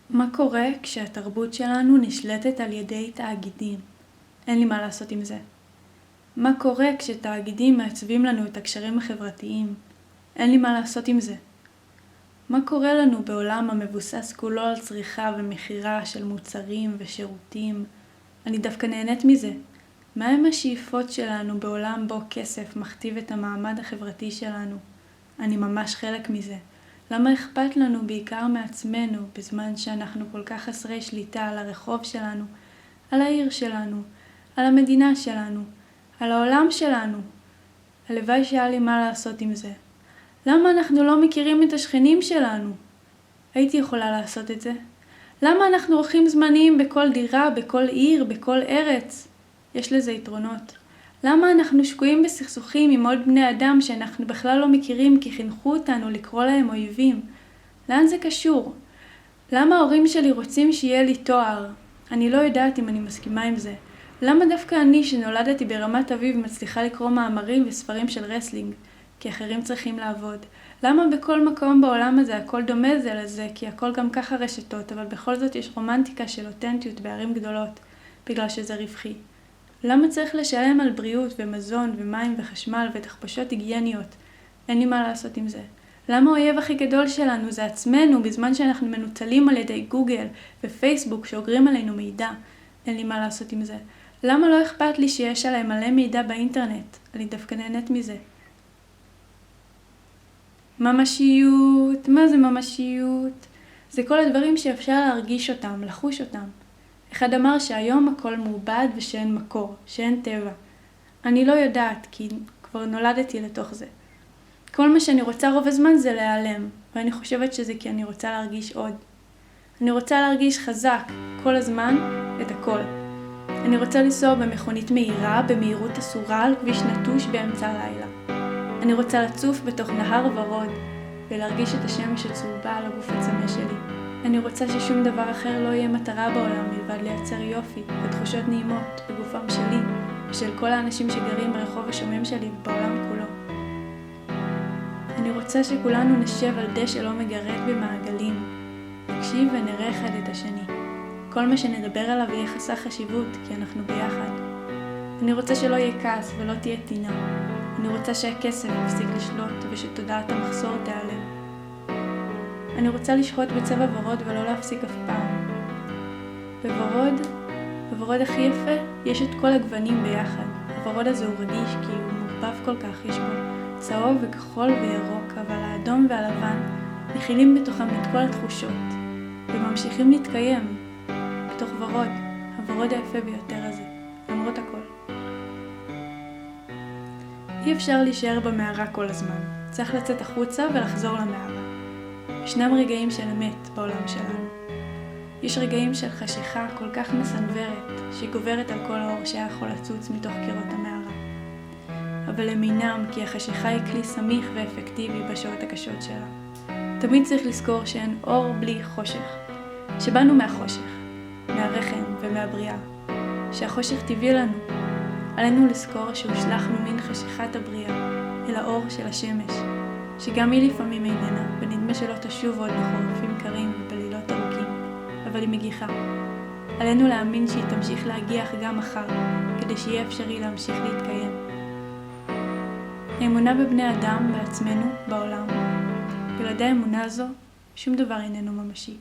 מה קורה כשהתרבות שלנו נשלטת על ידי תאגידים? אין לי מה לעשות עם זה. מה קורה כשתאגידים מעצבים לנו את הקשרים החברתיים? אין לי מה לעשות עם זה. מה קורה לנו בעולם המבוסס כולו על צריכה ומחירה של מוצרים ושירותים? אני דווקא נהנית מזה. מהם השאיפות שלנו בעולם בו כסף מכתיב את המעמד החברתי שלנו? אני ממש חלק מזה. למה אכפת לנו בעיקר מעצמנו בזמן שאנחנו כל כך חסרי שליטה על הרחוב שלנו, על העיר שלנו, על המדינה שלנו, על העולם שלנו? הלוואי שהיה לי מה לעשות עם זה. למה אנחנו לא מכירים את השכנים שלנו? הייתי יכולה לעשות את זה. למה אנחנו אורחים זמניים בכל דירה, בכל עיר, בכל ארץ? יש לזה יתרונות. למה אנחנו שקועים בסכסוכים עם עוד בני אדם שאנחנו בכלל לא מכירים כי חינכו אותנו לקרוא להם אויבים? לאן זה קשור? למה ההורים שלי רוצים שיהיה לי תואר? אני לא יודעת אם אני מסכימה עם זה. למה דווקא אני שנולדתי ברמת אביב מצליחה לקרוא מאמרים וספרים של רסלינג? כי אחרים צריכים לעבוד. למה בכל מקום בעולם הזה הכל דומה זה לזה? כי הכל גם ככה רשתות, אבל בכל זאת יש רומנטיקה של אותנטיות בערים גדולות, בגלל שזה רווחי. למה צריך לשלם על בריאות ומזון ומים וחשמל ותחפושות היגייניות? אין לי מה לעשות עם זה. למה האויב הכי גדול שלנו זה עצמנו בזמן שאנחנו מנוצלים על ידי גוגל ופייסבוק שאוגרים עלינו מידע? אין לי מה לעשות עם זה. למה לא אכפת לי שיש עליהם מלא מידע באינטרנט? אני דווקא נהנית מזה. ממשיות, מה זה ממשיות? זה כל הדברים שאפשר להרגיש אותם, לחוש אותם. אחד אמר שהיום הכל מעובד ושאין מקור, שאין טבע. אני לא יודעת כי כבר נולדתי לתוך זה. כל מה שאני רוצה רוב הזמן זה להיעלם, ואני חושבת שזה כי אני רוצה להרגיש עוד. אני רוצה להרגיש חזק כל הזמן את הכל. אני רוצה לנסוע במכונית מהירה, במהירות אסורה על כביש נטוש באמצע הלילה. אני רוצה לצוף בתוך נהר ורוד ולהרגיש את השמש הצהובה על הגוף הצמא שלי. אני רוצה ששום דבר אחר לא יהיה מטרה בעולם מלבד לייצר יופי ותחושות נעימות בגופם שלי ושל כל האנשים שגרים ברחוב השומם שלי בעולם כולו. אני רוצה שכולנו נשב על דשא לא מגרד במעגלים, נקשיב ונראה אחד את השני. כל מה שנדבר עליו יהיה חסך חשיבות כי אנחנו ביחד. אני רוצה שלא יהיה כעס ולא תהיה טינה. אני רוצה שהכסף יפסיק לשלוט ושתודעת המחסור תיעלם. אני רוצה לשחוט בצבע ורוד ולא להפסיק אף פעם. בוורוד הכי יפה יש את כל הגוונים ביחד. הוורוד הזה הוא רגיש כי הוא מעורבב כל כך, יש בו צהוב וכחול וירוק, אבל האדום והלבן מכילים בתוכם את כל התחושות וממשיכים להתקיים בתוך ורוד, הוורוד היפה ביותר הזה, למרות הכל. אי אפשר להישאר במערה כל הזמן, צריך לצאת החוצה ולחזור למערה. ישנם רגעים של אמת בעולם שלנו. יש רגעים של חשיכה כל כך מסנוורת שהיא גוברת על כל האור שהיה יכול לצוץ מתוך קירות המערה. אבל הם אינם כי החשיכה היא כלי סמיך ואפקטיבי בשעות הקשות שלה. תמיד צריך לזכור שאין אור בלי חושך, שבאנו מהחושך, מהרחם ומהבריאה, שהחושך טבעי לנו. עלינו לזכור שהושלחנו מן חשיכת הבריאה אל האור של השמש, שגם היא לפעמים איננה, ונדמה שלא תשוב עוד בחורפים קרים ובלילות ארוכים, אבל היא מגיחה. עלינו להאמין שהיא תמשיך להגיח גם מחר, כדי שיהיה אפשרי להמשיך להתקיים. האמונה בבני אדם, בעצמנו, בעולם. בלעדי האמונה הזו, שום דבר איננו ממשי.